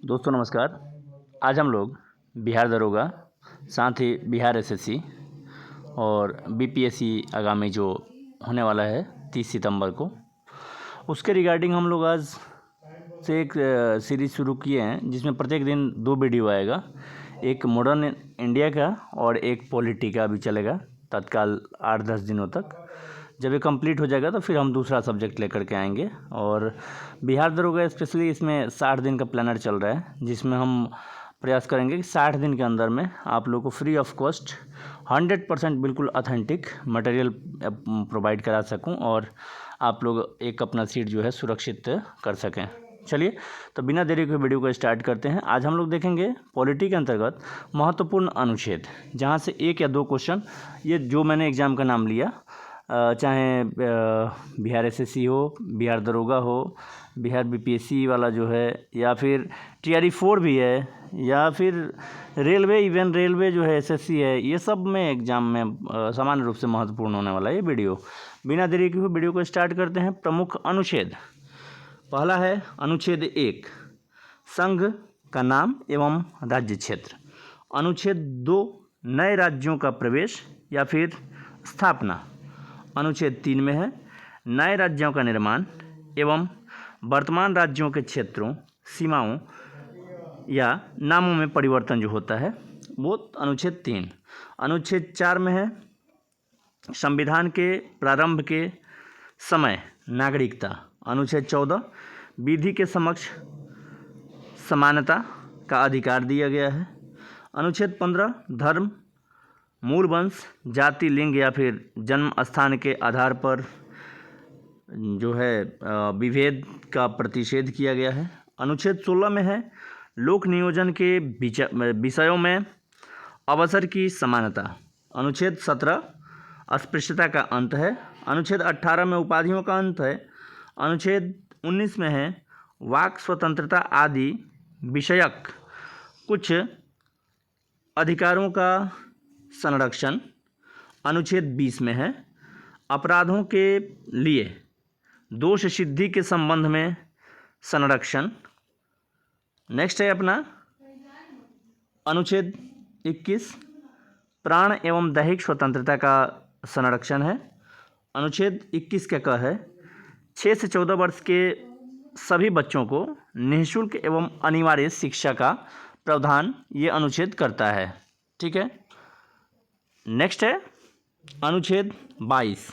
दोस्तों नमस्कार। आज हम लोग बिहार दरोगा, साथ ही बिहार एसएससी और बीपीएससी आगामी जो होने वाला है 30 सितंबर को, उसके रिगार्डिंग हम लोग आज से एक सीरीज़ शुरू किए हैं जिसमें प्रत्येक दिन 2 वीडियो आएगा। एक मॉडर्न इंडिया का और एक पॉलिटी का भी चलेगा तत्काल 8-10 दिनों तक। जब ये कंप्लीट हो जाएगा तो फिर हम दूसरा सब्जेक्ट लेकर के आएंगे। और बिहार दरोगा स्पेशली इसमें 60 दिन का प्लानर चल रहा है, जिसमें हम प्रयास करेंगे कि 60 दिन के अंदर में आप लोगों को फ्री ऑफ कॉस्ट 100% बिल्कुल ऑथेंटिक मटेरियल प्रोवाइड करा सकूं और आप लोग एक अपना सीट जो है सुरक्षित कर सकें। चलिए तो बिना देरी के वीडियो को स्टार्ट करते हैं। आज हम लोग देखेंगे पॉलिटी के अंतर्गत महत्वपूर्ण अनुच्छेद, जहां से 1 या 2 क्वेश्चन, ये जो मैंने एग्ज़ाम का नाम लिया, चाहे बिहार एसएससी हो, बिहार दरोगा हो, बिहार बीपीएससी वाला जो है, या फिर टीआरई 4 भी है, या फिर रेलवे, इवन रेलवे जो है एसएससी है, ये सब में एग्ज़ाम में सामान्य रूप से महत्वपूर्ण होने वाला है ये वीडियो। बिना देरी के वीडियो को स्टार्ट करते हैं। प्रमुख अनुच्छेद, पहला है अनुच्छेद 1, संघ का नाम एवं राज्य क्षेत्र। अनुच्छेद 2, नए राज्यों का प्रवेश या फिर स्थापना। अनुच्छेद 3 में है नए राज्यों का निर्माण एवं वर्तमान राज्यों के क्षेत्रों, सीमाओं या नामों में परिवर्तन जो होता है वो अनुच्छेद 3। अनुच्छेद 4 में है संविधान के प्रारंभ के समय नागरिकता। अनुच्छेद 14, विधि के समक्ष समानता का अधिकार दिया गया है। अनुच्छेद 15, धर्म, मूल वंश, जाति, लिंग या फिर जन्म स्थान के आधार पर जो है विभेद का प्रतिषेध किया गया है। अनुच्छेद 16 में है लोक नियोजन के विषयों में अवसर की समानता। अनुच्छेद 17, अस्पृश्यता का अंत है। अनुच्छेद 18 में उपाधियों का अंत है। अनुच्छेद 19 में है वाक स्वतंत्रता आदि विषयक कुछ अधिकारों का संरक्षण। अनुच्छेद 20 में है अपराधों के लिए दोष सिद्धि के संबंध में संरक्षण। नेक्स्ट है अपना अनुच्छेद 21, प्राण एवं दैहिक स्वतंत्रता का संरक्षण है। अनुच्छेद 21 का है 6 से 14 वर्ष के सभी बच्चों को निःशुल्क एवं अनिवार्य शिक्षा का प्रावधान ये अनुच्छेद करता है। ठीक है। नेक्स्ट है अनुच्छेद 22।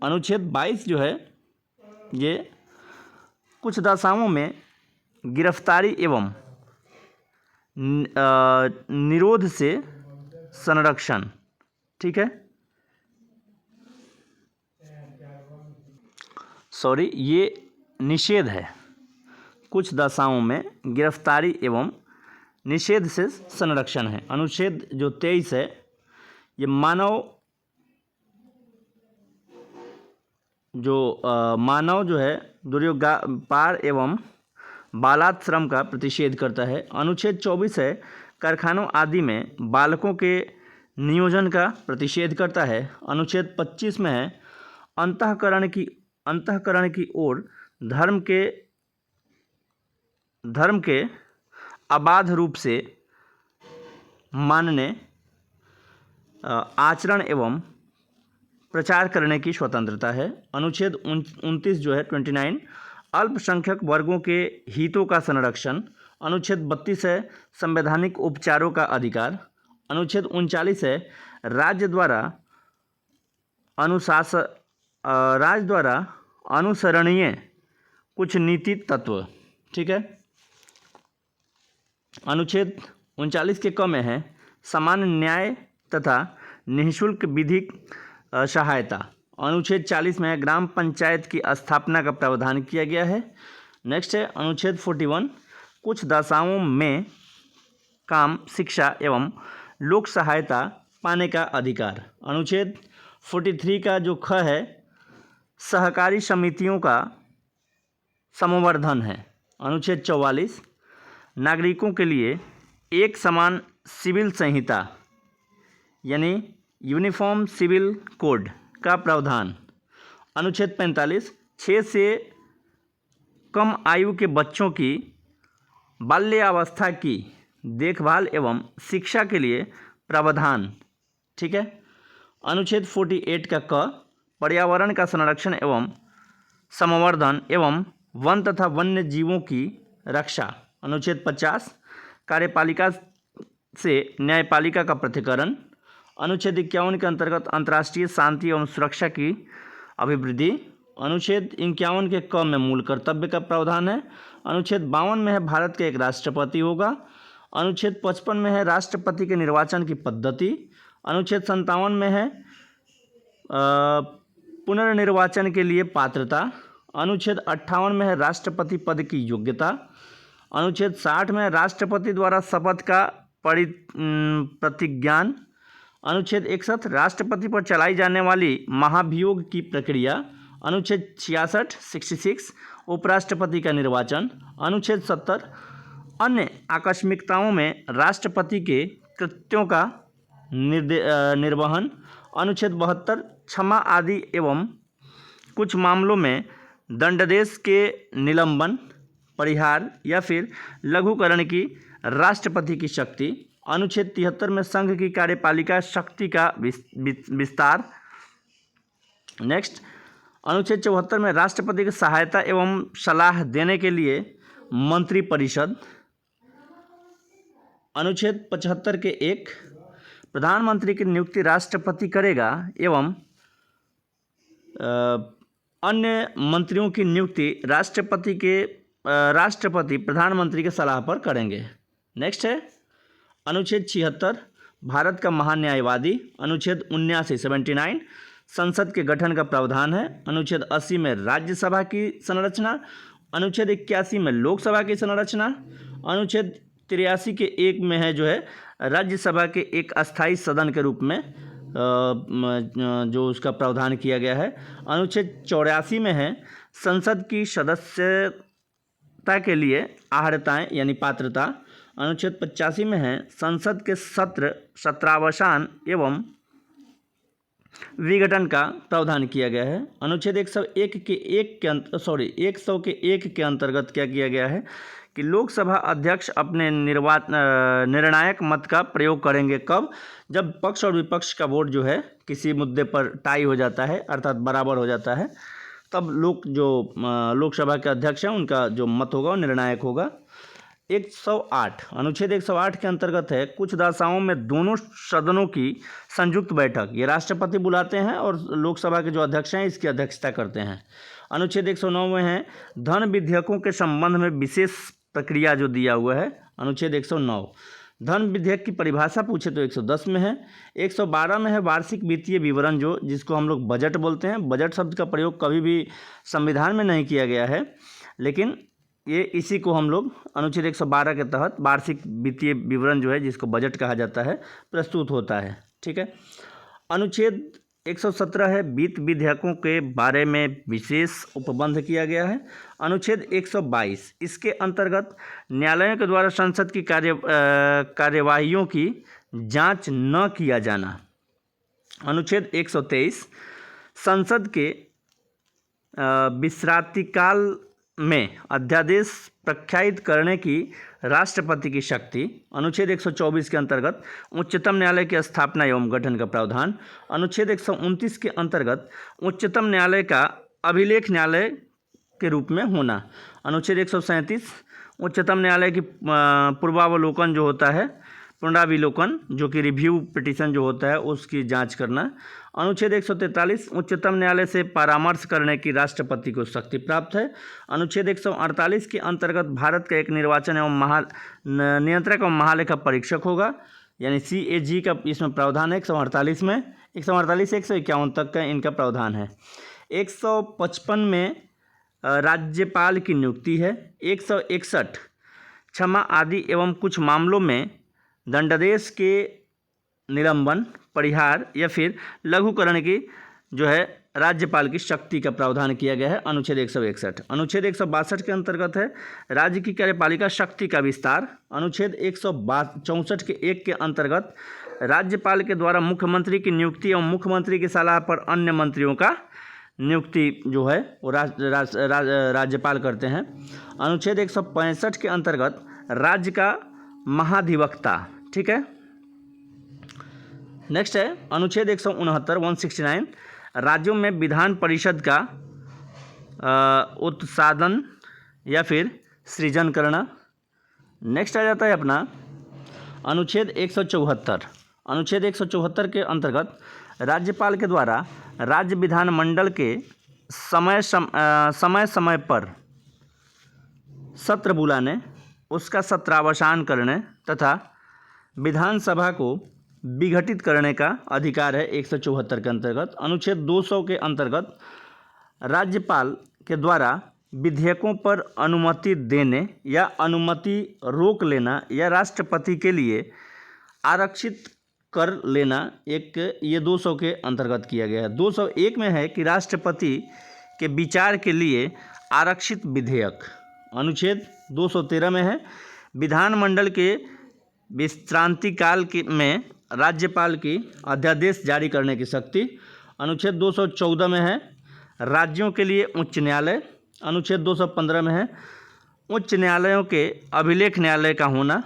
अनुच्छेद 22 जो है ये कुछ दशाओं में गिरफ्तारी एवं निरोध से संरक्षण। ठीक है, सॉरी, ये निषेध है। कुछ दशाओं में गिरफ्तारी एवं निषेध से संरक्षण है। अनुच्छेद जो 23 है ये मानव जो है दुर्व्यापार एवं बालात श्रम का प्रतिषेध करता है। अनुच्छेद 24 है कारखानों आदि में बालकों के नियोजन का प्रतिषेध करता है। अनुच्छेद 25 में है अंतःकरण की ओर धर्म के अबाध रूप से मानने, आचरण एवं प्रचार करने की स्वतंत्रता है। अनुच्छेद 29 जो है 29, अल्पसंख्यक वर्गों के हितों का संरक्षण। अनुच्छेद 32 है संवैधानिक उपचारों का अधिकार। अनुच्छेद 39 है राज्य द्वारा अनुसरणीय कुछ नीति तत्व। ठीक है। अनुच्छेद 39 के क में है समान न्याय तथा निःशुल्क विधिक सहायता। अनुच्छेद 40 में है ग्राम पंचायत की स्थापना का प्रावधान किया गया है। नेक्स्ट है अनुच्छेद 41, कुछ दशाओं में काम, शिक्षा एवं लोक सहायता पाने का अधिकार। अनुच्छेद 43 का जो ख है सहकारी समितियों का संवर्धन है। अनुच्छेद 44, नागरिकों के लिए एक समान सिविल संहिता यानी यूनिफॉर्म सिविल कोड का प्रावधान। अनुच्छेद 45, 6 से कम आयु के बच्चों की बाल्यावस्था की देखभाल एवं शिक्षा के लिए प्रावधान। ठीक है। अनुच्छेद 48 का क, पर्यावरण का संरक्षण एवं संवर्धन एवं वन तथा वन्य जीवों की रक्षा। अनुच्छेद 50, कार्यपालिका से न्यायपालिका का पृथक्करण। अनुच्छेद 51 के अंतर्गत अंतर्राष्ट्रीय शांति एवं सुरक्षा की अभिवृद्धि। अनुच्छेद 51 के क में मूल कर्तव्य का प्रावधान है। अनुच्छेद 52 में है भारत का एक राष्ट्रपति होगा। अनुच्छेद 55 में है राष्ट्रपति के निर्वाचन की पद्धति। अनुच्छेद 57 में है पुनर्निर्वाचन के लिए पात्रता। अनुच्छेद 58 में है राष्ट्रपति पद की योग्यता। अनुच्छेद 60 में राष्ट्रपति द्वारा शपथ का प्रतिज्ञान। अनुच्छेद 61 राष्ट्रपति पर चलाई जाने वाली महाभियोग की प्रक्रिया। अनुच्छेद 66 उपराष्ट्रपति का निर्वाचन। अनुच्छेद 70 अन्य आकस्मिकताओं में राष्ट्रपति के कृत्यों का निर्वहन। अनुच्छेद 72 क्षमा आदि एवं कुछ मामलों में दंडादेश के निलंबन, परिहार या फिर लघुकरण की राष्ट्रपति की शक्ति। अनुच्छेद 73 में संघ की कार्यपालिका शक्ति का विस्तार। नेक्स्ट, अनुच्छेद 74 में राष्ट्रपति की सहायता एवं सलाह देने के लिए मंत्रिपरिषद। अनुच्छेद 75 के 1 प्रधानमंत्री की नियुक्ति राष्ट्रपति करेगा एवं अन्य मंत्रियों की नियुक्ति राष्ट्रपति प्रधानमंत्री के सलाह पर करेंगे। नेक्स्ट है अनुच्छेद 76 भारत का महान्यायवादी। अनुच्छेद 79 संसद के गठन का प्रावधान है। अनुच्छेद 80 में राज्यसभा की संरचना। अनुच्छेद 81 में लोकसभा की संरचना। अनुच्छेद 83 के 1 में है जो है राज्यसभा के एक अस्थायी सदन के रूप में जो उसका प्रावधान किया गया है। अनुच्छेद 84 में है संसद की सदस्यता के लिए अर्हताएं यानी पात्रता। अनुच्छेद 85 में है संसद के सत्रावसान एवं विघटन का प्रावधान किया गया है। अनुच्छेद 101 के 1 के अंतर्गत क्या किया गया है कि लोकसभा अध्यक्ष अपने निर्णायक मत का प्रयोग करेंगे कब? जब पक्ष और विपक्ष का वोट जो है किसी मुद्दे पर टाई हो जाता है अर्थात बराबर हो जाता है, तब लोकसभा के अध्यक्ष हैं उनका जो मत होगा वो निर्णायक होगा। 108 अनुच्छेद 108 के अंतर्गत है कुछ दशाओं में दोनों सदनों की संयुक्त बैठक, ये राष्ट्रपति बुलाते हैं और लोकसभा के जो अध्यक्ष हैं इसकी अध्यक्षता करते हैं। अनुच्छेद 109 में है धन विधेयकों के संबंध में विशेष प्रक्रिया जो दिया हुआ है। अनुच्छेद 109 धन विधेयक की परिभाषा पूछे तो 110 में है। 112 में है वार्षिक वित्तीय विवरण जिसको हम लोग बजट बोलते हैं। बजट शब्द का प्रयोग कभी भी संविधान में नहीं किया गया है, लेकिन ये इसी को हम लोग अनुच्छेद 112 के तहत वार्षिक वित्तीय विवरण जो है जिसको बजट कहा जाता है प्रस्तुत होता है। ठीक है। अनुच्छेद 117 है वित्त विधेयकों के बारे में विशेष उपबंध किया गया है। अनुच्छेद 122 इसके अंतर्गत न्यायालयों के द्वारा संसद की कार्यवाहियों की जांच न किया जाना। अनुच्छेद 123 संसद के विश्रांतिकाल में अध्यादेश प्रख्यात करने की राष्ट्रपति की शक्ति। अनुच्छेद 124 के अंतर्गत उच्चतम न्यायालय की स्थापना एवं गठन का प्रावधान। अनुच्छेद 129 के अंतर्गत उच्चतम न्यायालय का अभिलेख न्यायालय के रूप में होना। अनुच्छेद 137 उच्चतम न्यायालय की पूर्वावलोकन जो होता है, पुनराविलोकन जो कि रिव्यू पिटीशन जो होता है उसकी जांच करना। अनुच्छेद 143 उच्चतम न्यायालय से परामर्श करने की राष्ट्रपति को शक्ति प्राप्त है। अनुच्छेद 148 के अंतर्गत भारत का एक निर्वाचन एवं नियंत्रक एवं महालेखा परीक्षक होगा, यानी CAG का इसमें प्रावधान है। 148 में 148 से 151 तक का इनका प्रावधान है। 155 में राज्यपाल की नियुक्ति है। 161 क्षमा आदि एवं कुछ मामलों में दंडादेश के निलंबन, परिहार या फिर लघुकरण की जो है राज्यपाल की शक्ति का प्रावधान किया गया है। अनुच्छेद 161 अनुच्छेद 162 के अंतर्गत है राज्य की कार्यपालिका शक्ति का विस्तार। अनुच्छेद 164 के 1 के अंतर्गत राज्यपाल के द्वारा मुख्यमंत्री की नियुक्ति एवं मुख्यमंत्री की सलाह पर अन्य मंत्रियों का नियुक्ति जो है वो राज्यपाल करते हैं। अनुच्छेद 165 के अंतर्गत राज्य का महाधिवक्ता। ठीक है। नेक्स्ट है अनुच्छेद 169 राज्यों में विधान परिषद का उत्साधन या फिर सृजन करना। नेक्स्ट आ जाता है अपना अनुच्छेद 174। अनुच्छेद 174 के अंतर्गत राज्यपाल के द्वारा राज्य विधानमंडल के समय समय पर सत्र बुलाने, उसका सत्रावसान करने तथा विधानसभा को विघटित करने का अधिकार है 174 के अंतर्गत। अनुच्छेद 200 के अंतर्गत राज्यपाल के द्वारा विधेयकों पर अनुमति देने या अनुमति रोक लेना या राष्ट्रपति के लिए आरक्षित कर लेना ये 200 के अंतर्गत किया गया है। 201 में है कि राष्ट्रपति के विचार के लिए आरक्षित विधेयक। अनुच्छेद 213 में है विधानमंडल के विश्रांति काल में राज्यपाल की अध्यादेश जारी करने की शक्ति। अनुच्छेद 214 में है राज्यों के लिए उच्च न्यायालय। अनुच्छेद 215 में है उच्च न्यायालयों के अभिलेख न्यायालय का होना।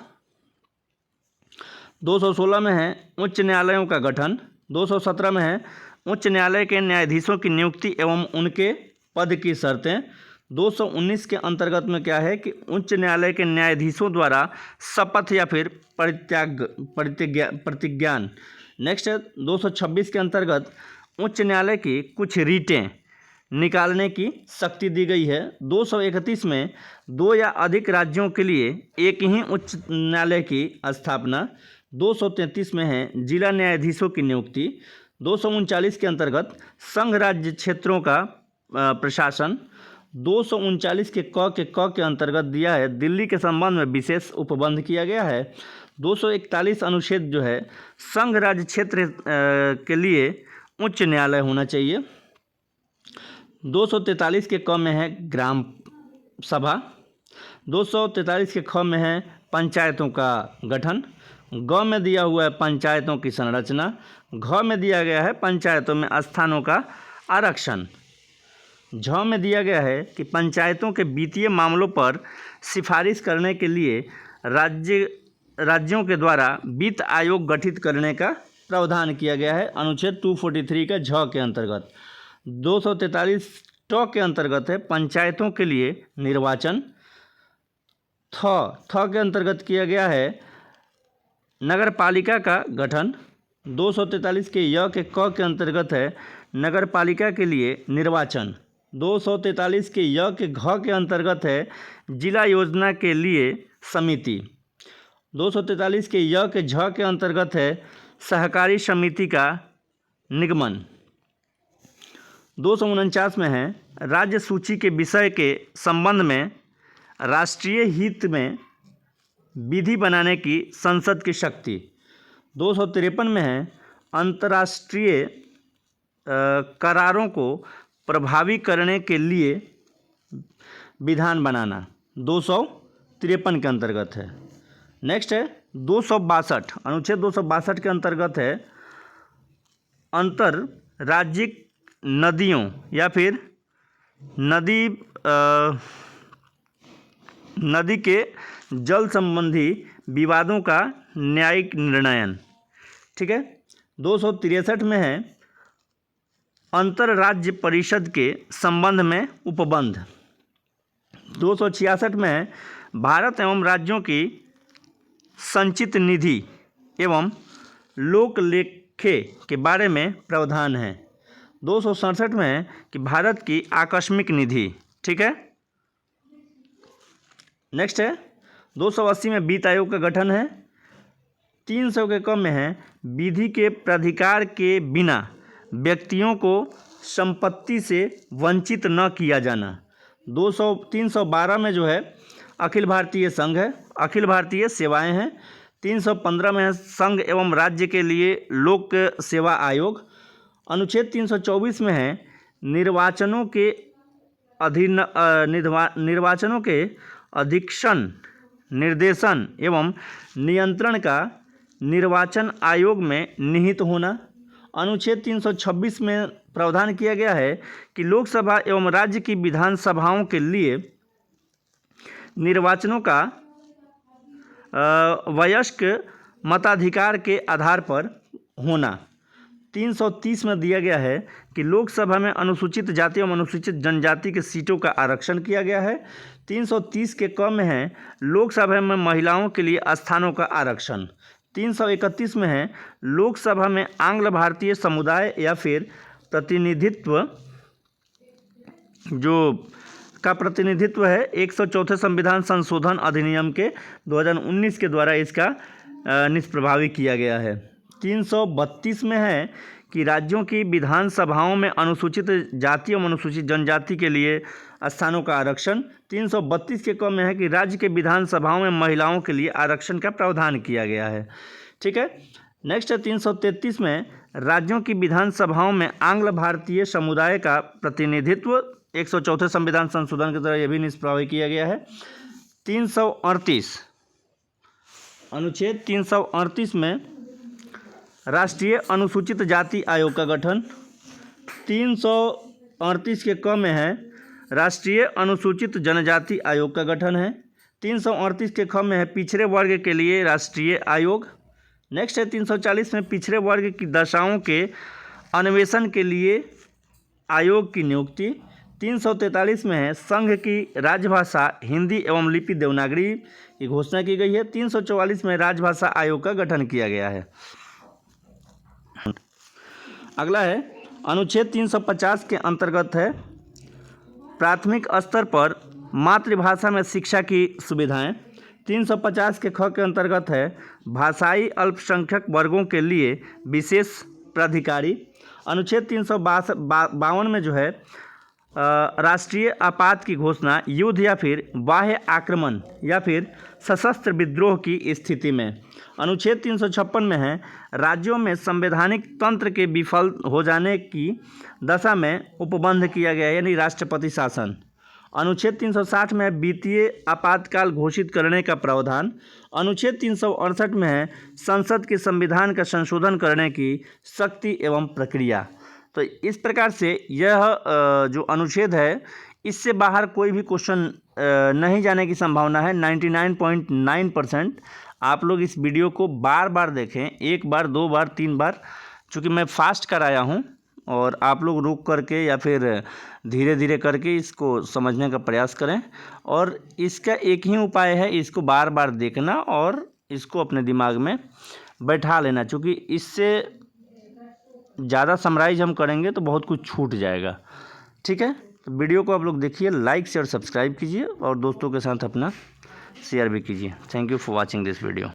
216 में है उच्च न्यायालयों का गठन। 217 में है उच्च न्यायालय के न्यायाधीशों की नियुक्ति एवं उनके पद की शर्तें। 219 के अंतर्गत में क्या है कि उच्च न्यायालय के न्यायाधीशों द्वारा शपथ या फिर प्रतिज्ञान। नेक्स्ट है 226 के अंतर्गत उच्च न्यायालय की कुछ रीटें निकालने की शक्ति दी गई है। 231 में 2 या अधिक राज्यों के लिए एक ही उच्च न्यायालय की स्थापना। 233 में है जिला न्यायाधीशों की नियुक्ति। 239 के अंतर्गत संघ राज्य क्षेत्रों का प्रशासन। 239 के क के अंतर्गत दिया है दिल्ली के संबंध में विशेष उपबंध किया गया है। 241 अनुच्छेद जो है संघ राज्य क्षेत्र के लिए उच्च न्यायालय होना चाहिए। 243 के क में है ग्राम सभा। 243 के ख में है पंचायतों का गठन। ग में दिया हुआ है पंचायतों की संरचना। घ में दिया गया है पंचायतों में स्थानों का आरक्षण। झ में दिया गया है कि पंचायतों के वित्तीय मामलों पर सिफारिश करने के लिए राज्यों के द्वारा वित्त आयोग गठित करने का प्रावधान किया गया है अनुच्छेद 243 का झ के अंतर्गत। 243 ट के अंतर्गत है पंचायतों के लिए निर्वाचन। थ के अंतर्गत किया गया है नगर पालिका का गठन। 243 के य के क के अंतर्गत है नगर पालिका के लिए निर्वाचन। 243 के य के घ के अंतर्गत है जिला योजना के लिए समिति। 243 के य के झ के अंतर्गत है सहकारी समिति का निगमन। 249 में है राज्य सूची के विषय के संबंध में राष्ट्रीय हित में विधि बनाने की संसद की शक्ति। 253 में है अंतर्राष्ट्रीय करारों को प्रभावी करने के लिए विधान बनाना। 253 के अंतर्गत है। नेक्स्ट है 262 अनुच्छेद 262 के अंतर्गत है अंतर राज्यिक नदियों या फिर नदी के जल संबंधी विवादों का न्यायिक निर्णयन। ठीक है। 263 में है अंतरराज्य परिषद के संबंध में उपबंध। 266 में है भारत एवं राज्यों की संचित निधि एवं लोक लेखे के बारे में प्रावधान है। 267 में है कि भारत की आकस्मिक निधि। ठीक है। नेक्स्ट है 280 में वित्त आयोग का गठन है। 300 के क में है विधि के प्राधिकार के बिना व्यक्तियों को संपत्ति से वंचित न किया जाना। 312 में जो है अखिल भारतीय संघ है, अखिल भारतीय सेवाएं हैं। 315 में है संघ एवं राज्य के लिए लोक सेवा आयोग। अनुच्छेद 324 में है निर्वाचनों के अधीक्षण निर्देशन एवं नियंत्रण का निर्वाचन आयोग में निहित होना। अनुच्छेद 326 में प्रावधान किया गया है कि लोकसभा एवं राज्य की विधानसभाओं के लिए निर्वाचनों का वयस्क मताधिकार के आधार पर होना। 330 में दिया गया है कि लोकसभा में अनुसूचित जाति एवं अनुसूचित जनजाति के सीटों का आरक्षण किया गया है। 330 के क में है लोकसभा में महिलाओं के लिए स्थानों का आरक्षण। 331 में है लोकसभा में आंग्ल भारतीय समुदाय या फिर प्रतिनिधित्व का प्रतिनिधित्व है 104 संविधान संशोधन अधिनियम के 2019 के द्वारा इसका निष्प्रभावी किया गया है। 332 में है कि राज्यों की विधानसभाओं में अनुसूचित जाति एवं अनुसूचित जनजाति के लिए स्थानों का आरक्षण। 332 के क में है कि राज्य के विधानसभाओं में महिलाओं के लिए आरक्षण का प्रावधान किया गया है। ठीक है, नेक्स्ट है 333 में राज्यों की विधानसभाओं में आंग्ल भारतीय समुदाय का प्रतिनिधित्व 104 संविधान संशोधन के द्वारा यह भी निष्प्रभावी किया गया है। 338 अनुच्छेद 338 में राष्ट्रीय अनुसूचित जाति आयोग का गठन। 338 के क में है राष्ट्रीय अनुसूचित जनजाति आयोग का गठन है। 338 के ख में है पिछड़े वर्ग के लिए राष्ट्रीय आयोग। नेक्स्ट है 340 में पिछड़े वर्ग की दशाओं के अन्वेषण के लिए आयोग की नियुक्ति। 343 में है संघ की राजभाषा हिंदी एवं लिपि देवनागरी की घोषणा की गई है। 344 में राजभाषा आयोग का गठन किया गया है। अगला है अनुच्छेद 350 के अंतर्गत है प्राथमिक स्तर पर मातृभाषा में शिक्षा की सुविधाएं। 350 के ख के अंतर्गत है भाषाई अल्पसंख्यक वर्गों के लिए विशेष प्राधिकारी। अनुच्छेद 352 में जो है राष्ट्रीय आपात की घोषणा युद्ध या फिर बाह्य आक्रमण या फिर सशस्त्र विद्रोह की स्थिति में। अनुच्छेद 356 में है राज्यों में संवैधानिक तंत्र के विफल हो जाने की दशा में उपबंध किया गया यानी राष्ट्रपति शासन। अनुच्छेद 360 में वित्तीय आपातकाल घोषित करने का प्रावधान। अनुच्छेद 368 में है संसद के संविधान का संशोधन करने की शक्ति एवं प्रक्रिया। तो इस प्रकार से यह जो अनुच्छेद है इससे बाहर कोई भी क्वेश्चन नहीं जाने की संभावना है 99.9%। आप लोग इस वीडियो को बार बार देखें, एक बार, दो बार, तीन बार, चूँकि मैं फास्ट कराया हूँ और आप लोग रुक करके या फिर धीरे धीरे करके इसको समझने का प्रयास करें। और इसका एक ही उपाय है, इसको बार बार देखना और इसको अपने दिमाग में बैठा लेना, क्योंकि इससे ज़्यादा समराइज हम करेंगे तो बहुत कुछ छूट जाएगा। ठीक है, तो वीडियो को आप लोग देखिए, लाइक शेयर सब्सक्राइब कीजिए और दोस्तों के साथ अपना शेयर भी कीजिए। Thank you for watching this video.